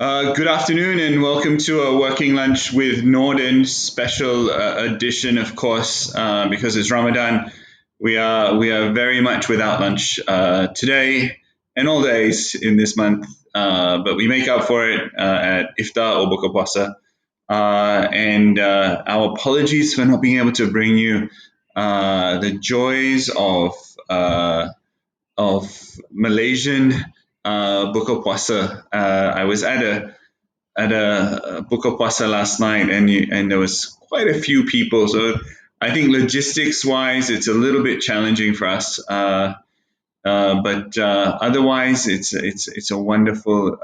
Good afternoon and welcome to a working lunch with Nordin special edition, of course, because it's Ramadan. We are very much without lunch today and all days in this month, but we make up for it at iftar or buka puasa. And our apologies for not being able to bring you the joys of Malaysian buka puasa. I was at a buka puasa last night, and there was quite a few people. So I think logistics wise, it's a little bit challenging for us. But otherwise, it's a wonderful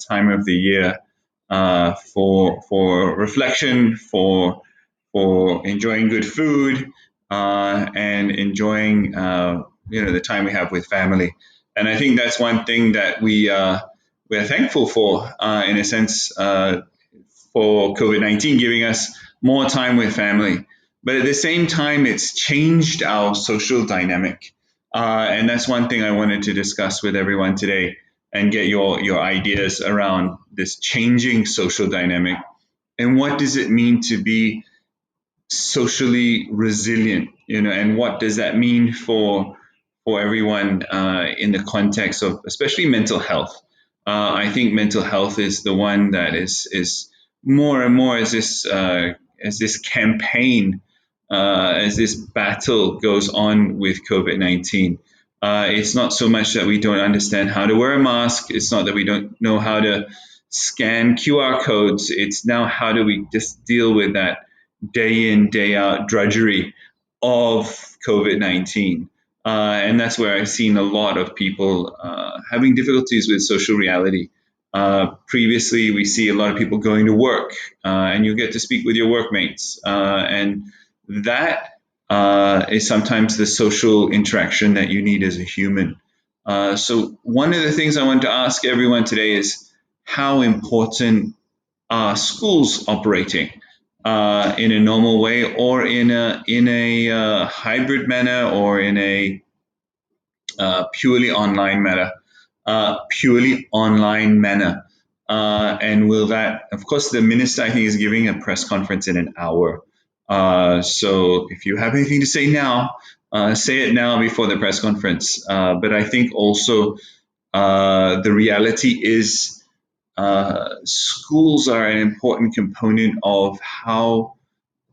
time of the year for reflection, for enjoying good food, and enjoying the time we have with family. And I think that's one thing that we're thankful for, in a sense, for COVID-19 giving us more time with family. But at the same time, it's changed our social dynamic. And that's one thing I wanted to discuss with everyone today and get your ideas around this changing social dynamic and what does it mean to be socially resilient, and what does that mean for everyone in the context of especially mental health. I think mental health is the one that is more and more as this campaign, as this battle goes on with COVID-19. It's not so much that we don't understand how to wear a mask. It's not that we don't know how to scan QR codes. It's now how do we just deal with that day in, day out drudgery of COVID-19. And that's where I've seen a lot of people having difficulties with social reality. Previously, we see a lot of people going to work, and you get to speak with your workmates. And that is sometimes the social interaction that you need as a human. So, one of the things I want to ask everyone today is how important are schools operating in a normal way, or in a hybrid manner, or in a purely online manner? And will that, of course, the minister I think is giving a press conference in an hour. So if you have anything to say now, say it now before the press conference. But I think also the reality is schools are an important component of how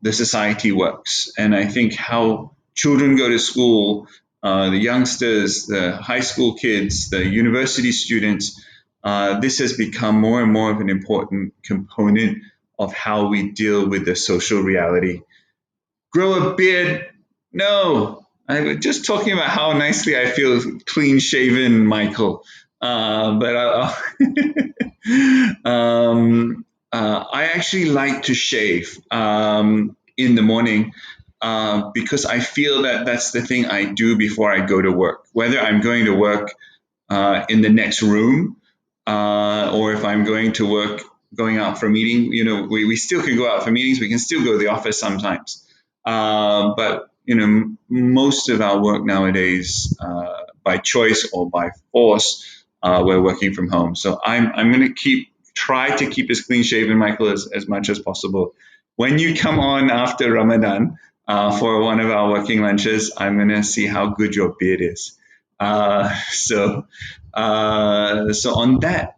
the society works. And I think how children go to school, the youngsters, the high school kids, the university students, this has become more and more of an important component of how we deal with the social reality. Grow a beard? No. I was just talking about how nicely I feel clean shaven, Michael. I actually like to shave in the morning because I feel that that's the thing I do before I go to work. Whether I'm going to work in the next room, or if I'm going out for a meeting, we still can go out for meetings. We can still go to the office sometimes. But most of our work nowadays, by choice or by force, we're working from home. So I'm going to try to keep as clean shaven, Michael, as much as possible. When you come on after Ramadan for one of our working lunches, I'm going to see how good your beard is. So on that,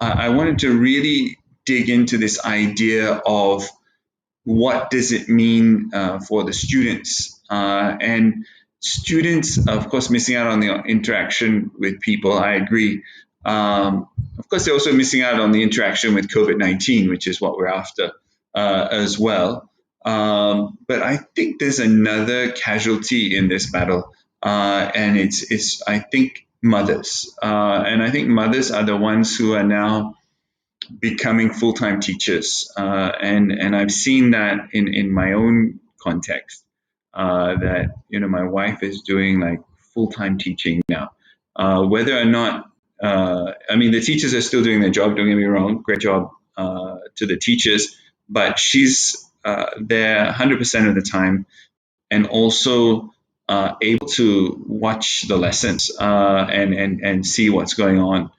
I wanted to really dig into this idea of what does it mean for the students, and students, of course, missing out on the interaction with people. I agree. Of course, they're also missing out on the interaction with COVID-19, which is what we're after as well. But I think there's another casualty in this battle, and it's I think mothers, and I think mothers are the ones who are now becoming full-time teachers, and I've seen that in my own context, that my wife is doing like full-time teaching now, whether or not I mean the teachers are still doing their job. Don't get me wrong, great job to the teachers, but she's there 100% of the time, and also able to watch the lessons and see what's going on.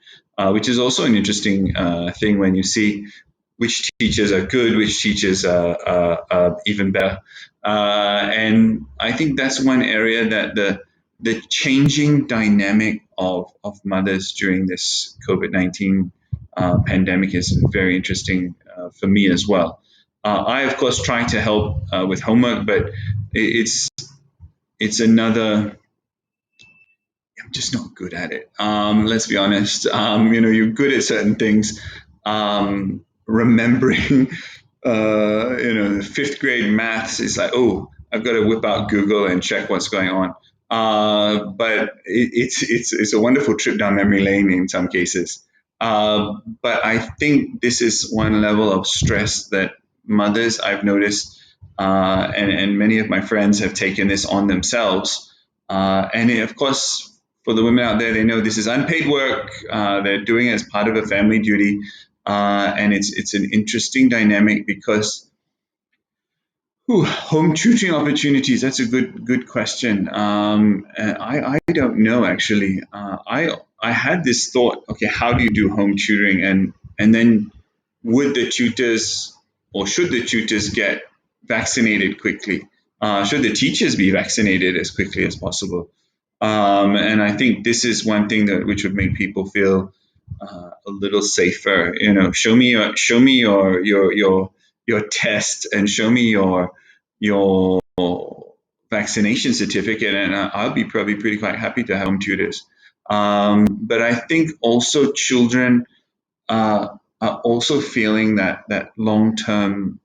which is also an interesting thing when you see which teachers are good, which teachers are even better. And I think that's one area that the changing dynamic of mothers during this COVID-19 pandemic is very interesting for me as well. I, of course, try to help with homework, but it's another. I'm just not good at it. Let's be honest. You're good at certain things. Remembering, fifth grade maths is like, oh, I've got to whip out Google and check what's going on. But it's a wonderful trip down memory lane in some cases. But I think this is one level of stress that mothers I've noticed, and many of my friends have taken this on themselves. Of course, for the women out there, they know this is unpaid work. They're doing it as part of a family duty, and it's an interesting dynamic because home tutoring opportunities. That's a good question. I don't know actually. I had this thought. Okay, how do you do home tutoring, and then would the tutors or should the tutors get vaccinated quickly? Should the teachers be vaccinated as quickly as possible? And I think this is one thing that which would make people feel a little safer. Show me your test and show me your vaccination certificate, and I'll be probably pretty quite happy to have home tutors. But I think also children are also feeling that long term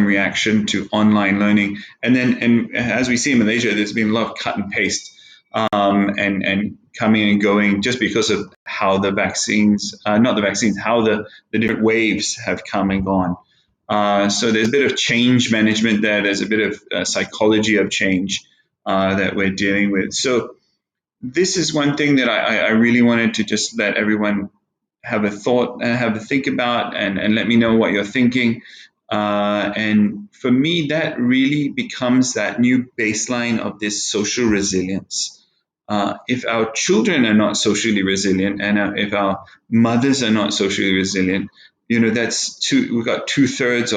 reaction to online learning, and as we see in Malaysia, there's been a lot of cut and paste, and coming and going just because of how the vaccines, not the vaccines, how the different waves have come and gone. So there's a bit of change management there. There's a bit of psychology of change that we're dealing with. So this is one thing that I really wanted to just let everyone have a thought and have a think about, and let me know what you're thinking. And for me, that really becomes that new baseline of this social resilience. If our children are not socially resilient, and if our mothers are not socially resilient, that's we've got 2/3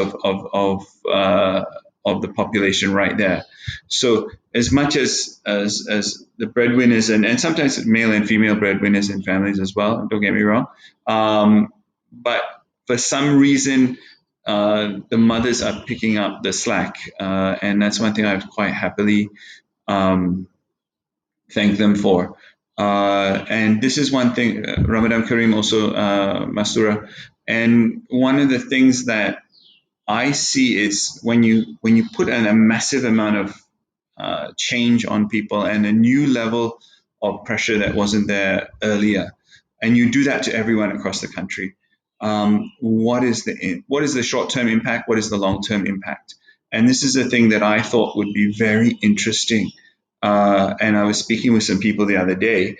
of the population right there. So as much as the breadwinners, and sometimes male and female breadwinners in families as well, don't get me wrong, but for some reason the mothers are picking up the slack, and that's one thing I've quite happily um, thanked them for. And this is one thing, Ramadan Kareem also, Masura. And one of the things that I see is when you put a massive amount of change on people and a new level of pressure that wasn't there earlier, and you do that to everyone across the country. What is the short term impact? What is the long term impact? And this is a thing that I thought would be very interesting. And I was speaking with some people the other day.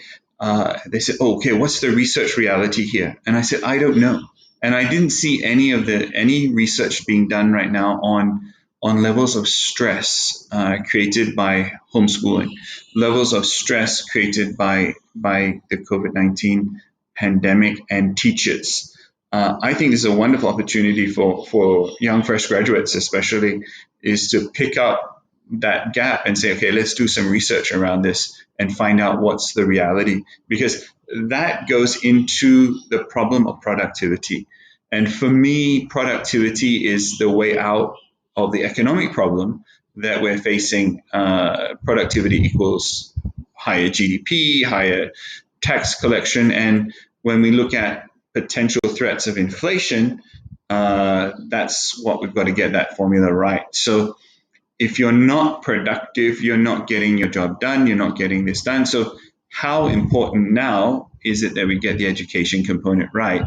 They said, "Oh, okay, what's the research reality here?" And I said, "I don't know." And I didn't see any research being done right now on levels of stress created by homeschooling, levels of stress created by the COVID-19 pandemic and teachers. I think this is a wonderful opportunity for young fresh graduates, especially, is to pick up that gap and say, okay, let's do some research around this and find out what's the reality, because that goes into the problem of productivity. And for me, productivity is the way out of the economic problem that we're facing. Productivity equals higher GDP, higher tax collection, and when we look at potential threats of inflation, that's what we've got to get that formula right. So if you're not productive, you're not getting your job done, you're not getting this done. So how important now is it that we get the education component right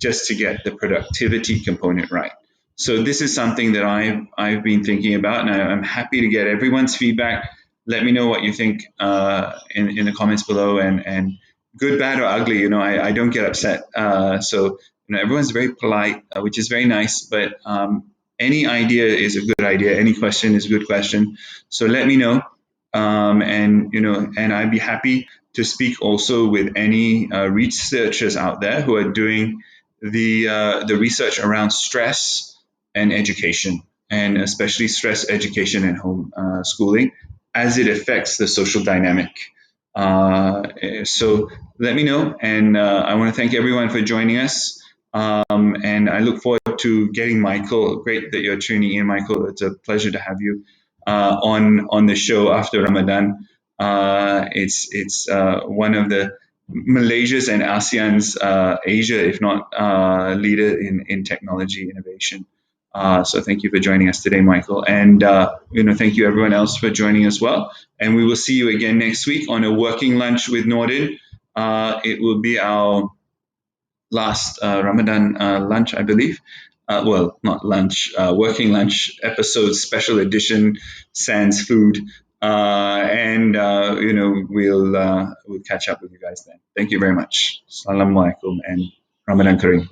just to get the productivity component right? So this is something that I've been thinking about, and I'm happy to get everyone's feedback. Let me know what you think in the comments below, and good, bad, or ugly. I don't get upset. So everyone's very polite, which is very nice. But any idea is a good idea. Any question is a good question. So let me know, and I'd be happy to speak also with any researchers out there who are doing the research around stress and education, and especially stress education and home schooling as it affects the social dynamic. So let me know, and I want to thank everyone for joining us. And I look forward to getting Michael. Great that you're tuning in, Michael. It's a pleasure to have you on the show after Ramadan. It's one of the Malaysia's and ASEAN's Asia, if not leader in technology innovation. So thank you for joining us today, Michael, and thank you everyone else for joining as well. And we will see you again next week on a working lunch with Nordin. It will be our last Ramadan lunch, I believe. Well, not lunch, working lunch episode, special edition, sans food, and we'll catch up with you guys then. Thank you very much. Assalamualaikum and Ramadan Kareem.